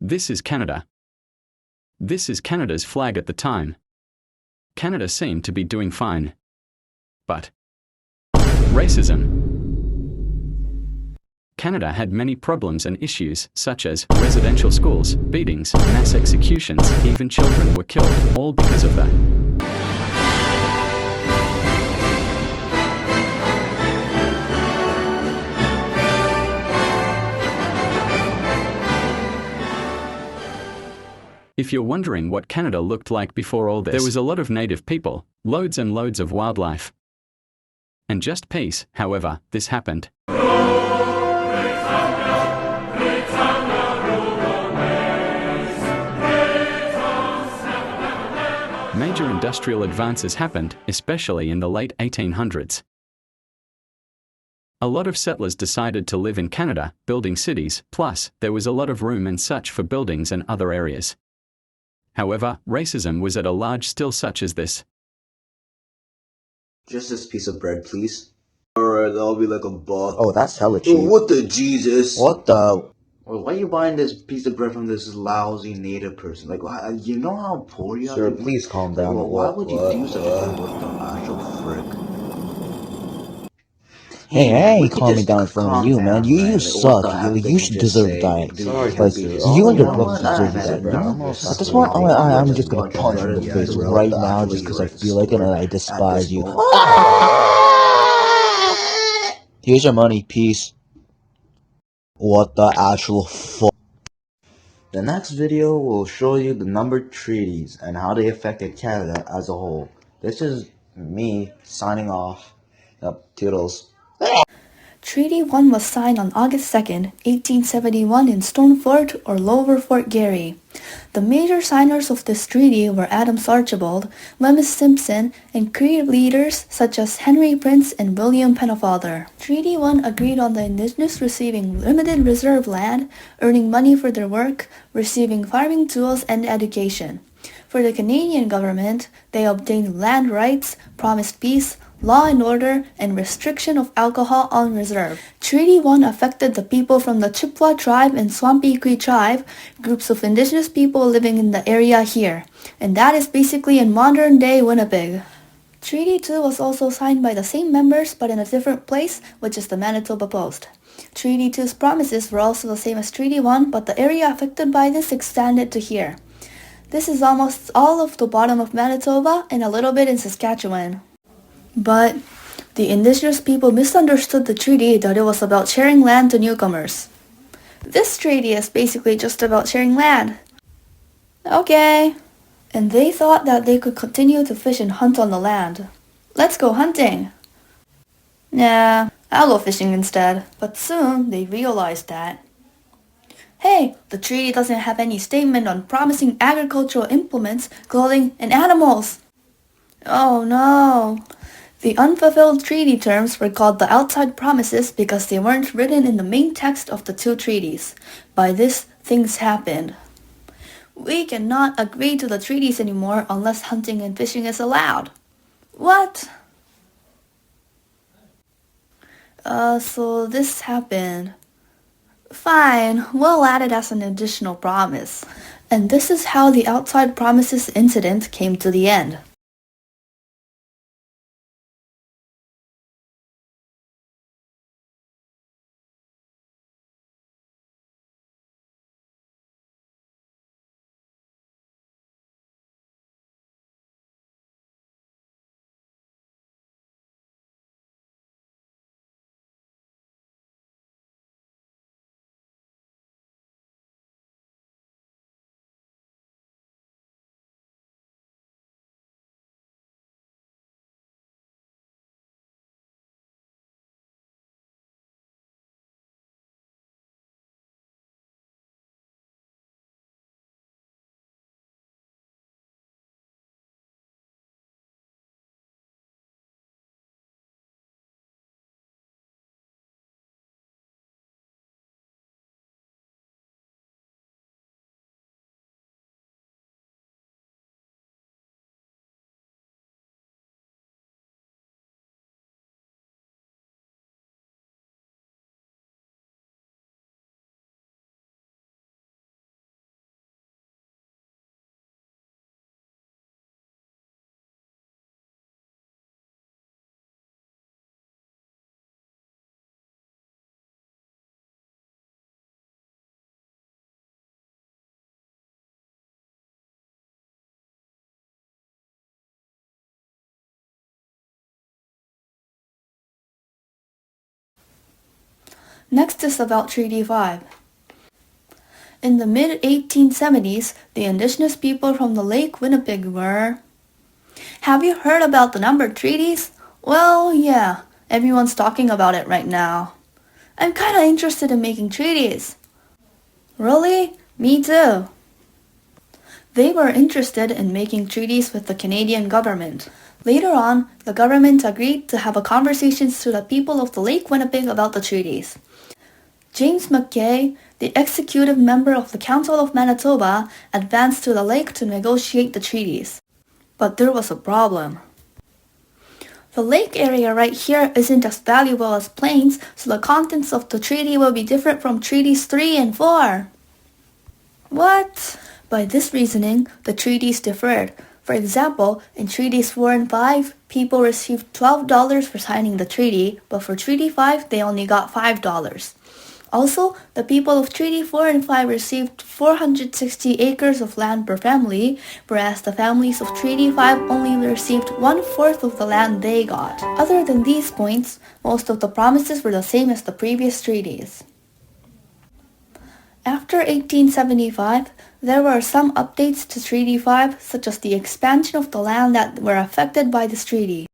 This is Canada. This is Canada's flag at the time. Canada seemed to be doing fine. But racism. Canada had many problems and issues, such as residential schools, beatings, mass executions, even children were killed, all because of that. If you're wondering what Canada looked like before all this, there was a lot of native people, loads and loads of wildlife. And just peace. However, this happened. Major industrial advances happened, especially in the late 1800s. A lot of settlers decided to live in Canada, building cities, plus, there was a lot of room and such for buildings and other areas. However, racism was at a large still such as this. Just this piece of bread, please. Alright, that'll be like $1. Oh, that's hella cheap. Oh, what the Jesus? What the? Why are you buying this piece of bread from this lousy native person? Like, you know how poor you are? Sir, please calm down. Why would you do such a thing? What the actual frick? Hey, I ain't we could calming just down in front of calm you, down, man. You Like, suck. what the heck You did should just deserve say? dying. Dude, Sorry, you can't sir. be this. You and You your know brothers what? I deserve have that, had bro. enough At this point, Bro, I'm you're just gonna bunch of punch you in the dirty face guys, bro. right The now actual just because I U.S. feel like it and I At despise this you. moment. Here's your money. Peace. What the actual fuck? The next video will show you the numbered treaties and how they affected Canada as a whole. This is me signing off. Yep, toodles. Treaty 1 was signed on August 2nd, 1871 in Stone Fort or Lower Fort Garry. The major signers of this treaty were Adams Archibald, Wemyss Simpson, and Cree leaders such as Henry Prince and William Pennefather. Treaty 1 agreed on the Indigenous receiving limited reserve land, earning money for their work, receiving farming tools and education. For the Canadian government, they obtained land rights, promised peace, law and order, and restriction of alcohol on reserve. Treaty 1 affected the people from the Chippewa tribe and Swampy Cree tribe, groups of indigenous people living in the area here, and that is basically in modern-day Winnipeg. Treaty 2 was also signed by the same members but in a different place, which is the Manitoba Post. Treaty 2's promises were also the same as Treaty 1, but the area affected by this extended to here. This is almost all of the bottom of Manitoba and a little bit in Saskatchewan. But the indigenous people misunderstood the treaty that it was about sharing land to newcomers. This treaty is basically just about sharing land. Okay. And they thought that they could continue to fish and hunt on the land. Let's go hunting. Nah, I'll go fishing instead. But soon they realized that, hey, the treaty doesn't have any statement on promising agricultural implements, clothing, and animals. Oh no. The unfulfilled treaty terms were called the outside promises because they weren't written in the main text of the two treaties. By this, things happened. We cannot agree to the treaties anymore unless hunting and fishing is allowed. What? So this happened. Fine, we'll add it as an additional promise. And this is how the outside promises incident came to the end. Next is about Treaty 5. In the mid-1870s, the indigenous people from the Lake Winnipeg were... Have you heard about the numbered treaties? Well, yeah, everyone's talking about it right now. I'm kinda interested in making treaties. Really? Me too. They were interested in making treaties with the Canadian government. Later on, the government agreed to have a conversations to the people of the Lake Winnipeg about the treaties. James McKay, the executive member of the Council of Manitoba, advanced to the lake to negotiate the treaties. But there was a problem. The lake area right here isn't as valuable as plains, so the contents of the treaty will be different from Treaties 3 and 4. What? By this reasoning, the treaties differed. For example, in Treaties 4 and 5, people received $12 for signing the treaty, but for Treaty 5, they only got $5. Also, the people of Treaty 4 and 5 received 460 acres of land per family, whereas the families of Treaty 5 only received 1/4 of the land they got. Other than these points, most of the promises were the same as the previous treaties. After 1875, there were some updates to Treaty 5, such as the expansion of the land that were affected by this treaty.